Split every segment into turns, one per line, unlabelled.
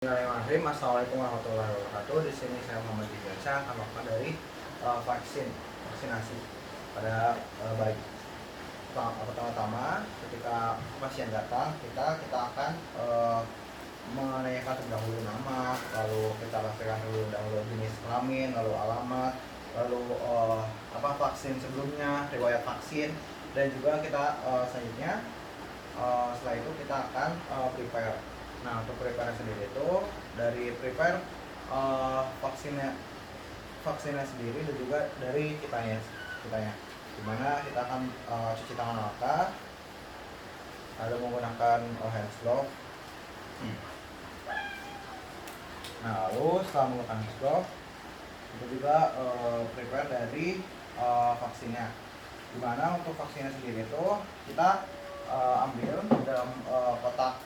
Bismillahirrahmanirrahim. Assalamualaikum warahmatullahi wabarakatuh. Di sini saya Muhammad Dijansyah akan melakukan dari vaksinasi pada bayi. Pertama-tama ketika pasien datang kita akan menanyakan terlebih dahulu nama, lalu kita pastikan dahulu jenis kelamin, lalu alamat, lalu vaksin sebelumnya, riwayat vaksin, dan juga kita selanjutnya setelah itu kita akan prepare. Nah, untuk prepare sendiri itu dari prepare vaksinnya sendiri dan juga dari kitanya, dimana kita akan cuci tangan mata, lalu menggunakan hand glove. Nah, lalu setelah menggunakan hand glove itu juga prepare dari vaksinnya, dimana untuk vaksinnya sendiri itu kita ambil dalam kotak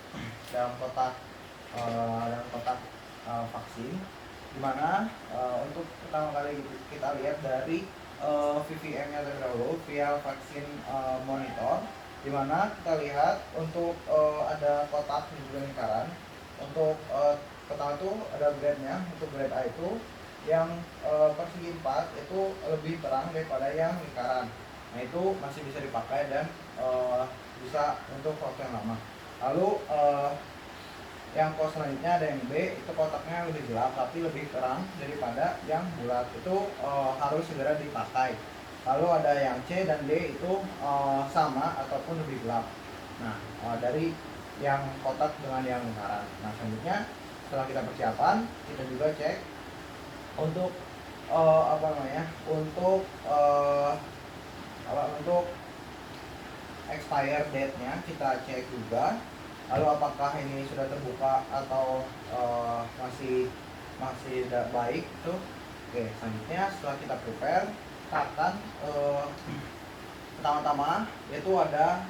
vaksin, dimana untuk pertama kali kita lihat dari VVM-nya terlebih dahulu, via vaksin monitor, dimana kita lihat untuk ada kotak dan juga lingkaran. Untuk pertama itu ada grade-nya. Untuk grade A itu yang persegi 4 itu lebih terang daripada yang lingkaran. Nah, itu masih bisa dipakai dan bisa untuk waktu yang lama. Lalu yang kos selanjutnya ada yang B, itu kotaknya lebih gelap tapi lebih terang daripada yang bulat, itu harus segera dipakai. Lalu ada yang C dan D itu sama ataupun lebih gelap. Nah, dari yang kotak dengan yang lingkaran. Nah, selanjutnya setelah kita persiapan, kita juga cek untuk untuk expire date-nya kita cek juga. Lalu apakah ini sudah terbuka atau masih baik itu. Oke, selanjutnya setelah kita prepare, kita akan pertama-tama yaitu ada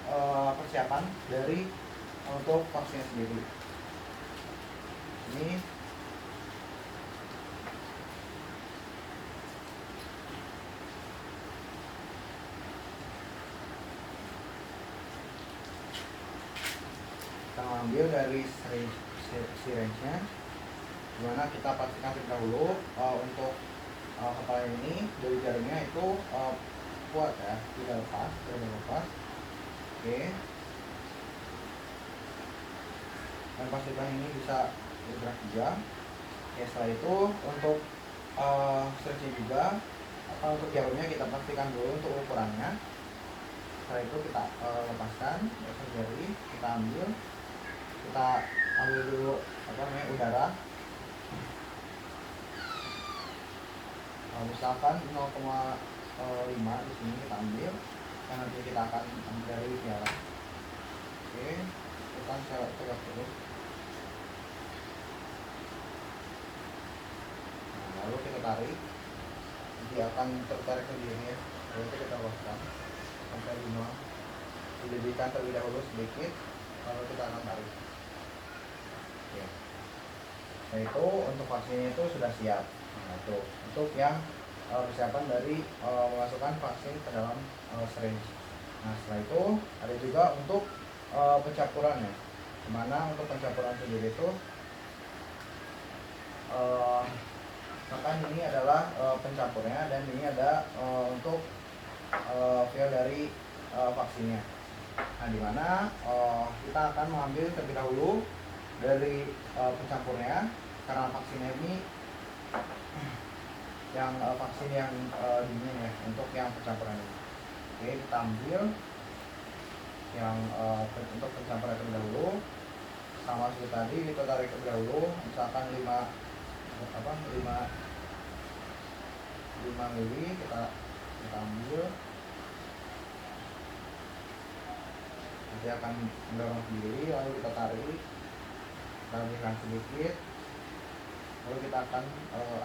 persiapan dari untuk vaksin sendiri. Ini kita ambil dari syringe-nya, dimana kita pastikan terlebih dahulu untuk kepala ini dari jaringnya itu kuat ya, tidak lepas. Oke, dan pastikan ini bisa bergerak juga. Oke, setelah itu untuk syringe juga, untuk jarumnya kita pastikan dulu untuk ukurannya. Setelah itu kita lepaskan jari, kita ambil dulu udara. Misalkan 0,5 di sini kita ambil, dan nanti kita akan ambil dari piala. Oke, kita tegak dulu. Nah, lalu kita tarik, nanti akan tertarik sendiri ya. Lalu kita lepaskan sampai 5, dididihkan terlebih dahulu sedikit, lalu kita akan tarik. Oke. Nah, itu untuk vaksinnya itu sudah siap. Nah, itu untuk yang persiapan dari memasukkan vaksin ke dalam syringe. Nah, setelah itu ada juga untuk pencampurannya, dimana untuk pencampuran sendiri itu misalkan ini adalah pencampurnya, dan ini ada untuk vial dari vaksinnya. Nah, dimana kita akan mengambil terlebih dahulu dari pencampurnya, karena vaksinnya ini yang vaksin yang dingin ya, untuk yang pencampuran ini. Oke, kita ambil yang untuk pencampuran terlebih dahulu, sama seperti tadi kita tarik terlebih dahulu, misalkan 5 mili, kita ambil, nanti akan mendorong sendiri, lalu kita tarik, kita alihkan sedikit, lalu kita akan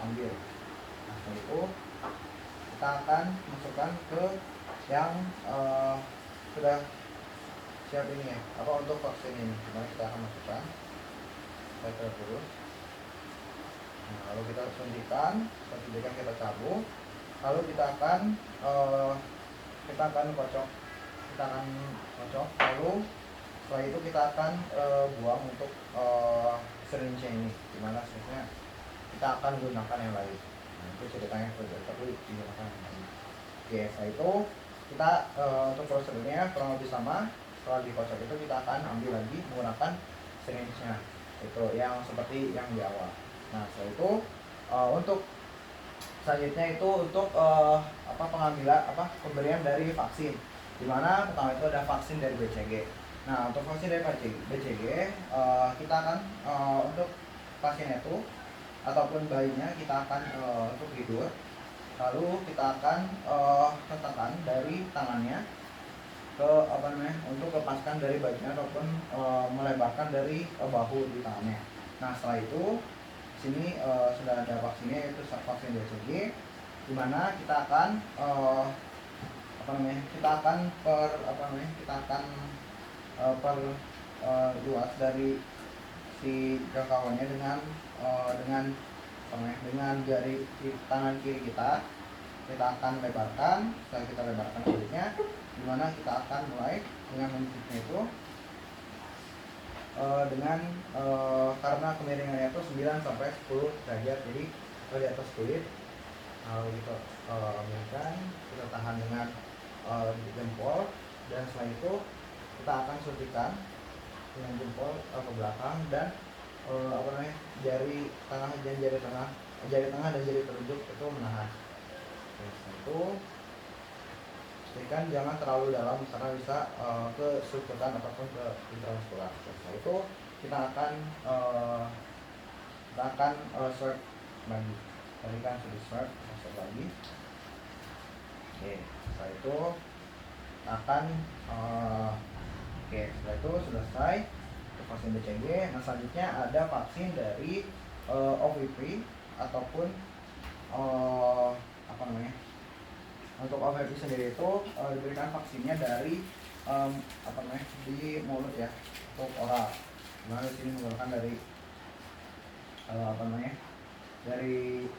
ambil. Nah, setelah itu kita akan masukkan ke yang sudah siap ini ya, untuk vaksin ini, dimana kita akan masukkan. Kita tarik dulu. Nah, lalu kita suntikan kita cabut, lalu kita akan kocok, lalu setelah itu kita akan buang untuk syringe ini, dimana sebenarnya kita akan gunakan yang lain. Nah, itu ceritanya tapi digunakan yang lain. Oke, setelah itu kita untuk prosedurnya kurang lebih sama. Setelah dikocok itu kita akan ambil lagi menggunakan syringe-nya, itu yang seperti yang di awal. Nah, setelah itu untuk selanjutnya itu untuk pemberian dari vaksin, dimana pertama itu ada vaksin dari BCG. Nah, untuk vaksin dari BCG kita akan untuk pasien itu ataupun bayinya kita akan untuk tidur, lalu kita akan tekan dari tangannya ke untuk lepaskan dari bajunya ataupun melebarkan dari bahu di tangannya. Nah, setelah itu sini sudah ada vaksinnya, yaitu vaksin BCG, di mana kita akan luas dari si jangkauannya dengan jari tangan kiri kita akan lebarkan. Setelah kita lebarkan kulitnya, dimana kita akan mulai dengan menjepitnya itu karena kemiringannya itu 9 sampai 10 derajat, jadi di atas kulit. Lalu kita miringkan, kita tahan dengan jempol, dan setelah itu kita akan suntikan dengan jempol ke belakang, dan jari tengah dan jari telunjuk itu menahan. Setelah itu suntikan jangan terlalu dalam karena bisa ke sulkutan ataupun ke intramuskular. Setelah itu kita akan swab lagi. Tadi kan sudah swab lagi. Oke, setelah itu akan setelah itu selesai vaksin BCG. Nah, selanjutnya ada vaksin dari OVP ataupun untuk OVP sendiri itu diberikan vaksinnya dari di mulut ya, untuk oral. Nah, di sini menggunakan dari dari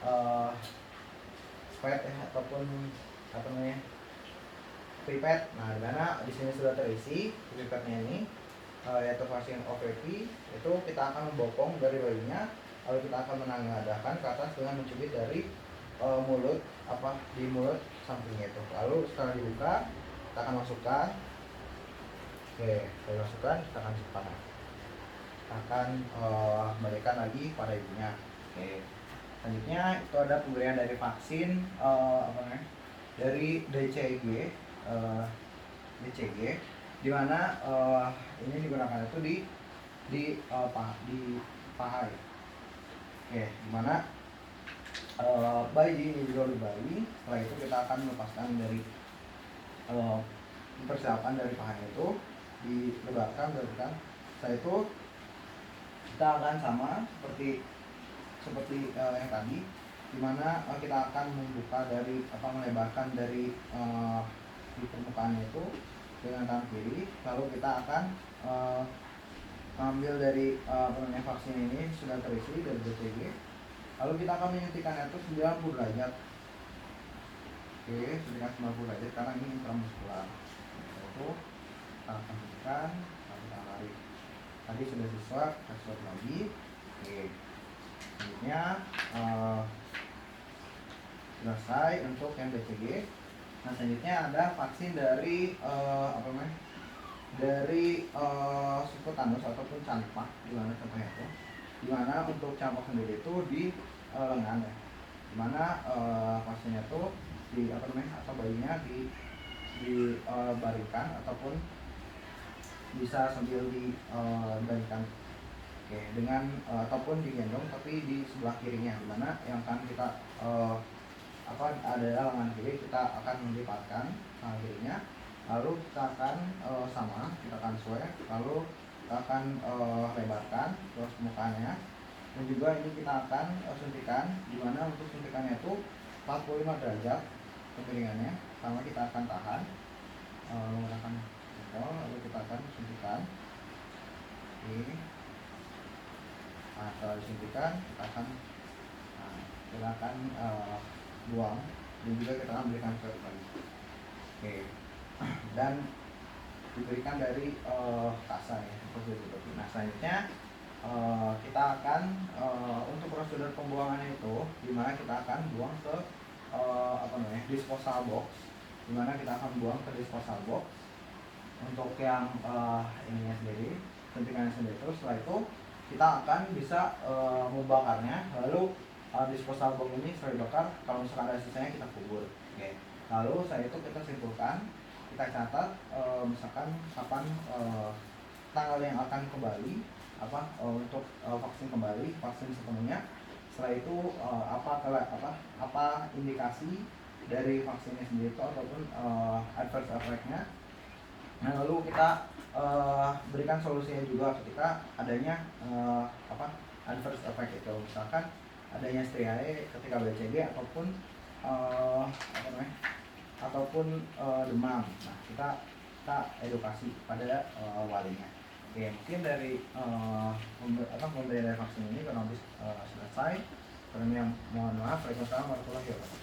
SPED ataupun pipet. Nah, di mana di sini sudah terisi pipetnya ini, yaitu vaksin OVP. Itu kita akan membopong dari bayinya, lalu kita akan menengadahkan ke atas dengan mencubit dari mulut di mulut sampingnya itu. Lalu setelah dibuka, kita akan masukkan. Kita akan simpan. Kita akan kembalikan lagi pada ibunya. Selanjutnya itu ada pemberian dari vaksin dari DCG, di mana ini digunakan itu di paha. Di mana bayi ini juga bayi. Setelah itu kita akan melepaskan dari persiapan dari pahanya itu, dilebarkan. Setelah itu kita akan sama seperti yang tadi, dimana kita akan membuka dari melebarkan dari di permukaannya itu dengan tangan kiri. Lalu kita akan ambil dari vaksin ini sudah terisi dari BCG. Lalu kita akan menyuntikannya itu 90 derajat. Suntikan 90 derajat karena ini intramuskular. Itu kita akan suntikan, lalu kita tarik. Tadi sudah diswab, kita swab lagi. Selanjutnya selesai untuk yang BCG. Nah, selanjutnya ada vaksin dari subkutanus ataupun campak, di mana contohnya itu, di mana untuk campak sendiri itu di lengan ya, di mana vaksinnya itu atau bayinya dibaringkan ataupun bisa sambil dibaringkan dengan ataupun digendong tapi di sebelah kirinya, di mana yang akan kita ada lengan kiri, kita akan melipatkan lengan kirinya, lalu kita akan kita akan swab, lalu kita akan lebarkan terus mukanya, dan juga ini kita akan suntikan, di mana untuk suntikannya itu 45 derajat kemiringannya, sama kita akan tahan menggunakan jempol, lalu kita akan suntikan. Setelah disuntikan kita akan buang, dan juga kita akan berikan swab lagi. Dan diberikan dari kasa ya, seperti itu. Nah, selanjutnya kita akan untuk prosedur pembuangan itu, dimana kita akan buang ke disposal box, dimana kita akan buang ke disposal box untuk yang ininya sendiri, suntikannya sendiri. Terus setelah itu kita akan bisa membakarnya, lalu disposal box ini setelah dibakar, kalau misalkan ada sisanya kita kubur. Oke. Lalu setelah itu kita simpulkan, kita catat misalkan kapan tanggal yang akan kembali untuk vaksin kembali, vaksin sepenuhnya. Setelah itu apa indikasi dari vaksinnya sendiri itu ataupun adverse effect-nya. Nah, lalu kita berikan solusinya juga ketika adanya adverse effect itu, misalkan adanya striae ketika BCG ataupun demam. Nah, kita edukasi pada walinya. Oke, mungkin dari pemberian dari vaksin ini kurang lebih selesai. Kurangnya mohon maaf. Waalaikumsalam warahmatullahi wabarakatuh.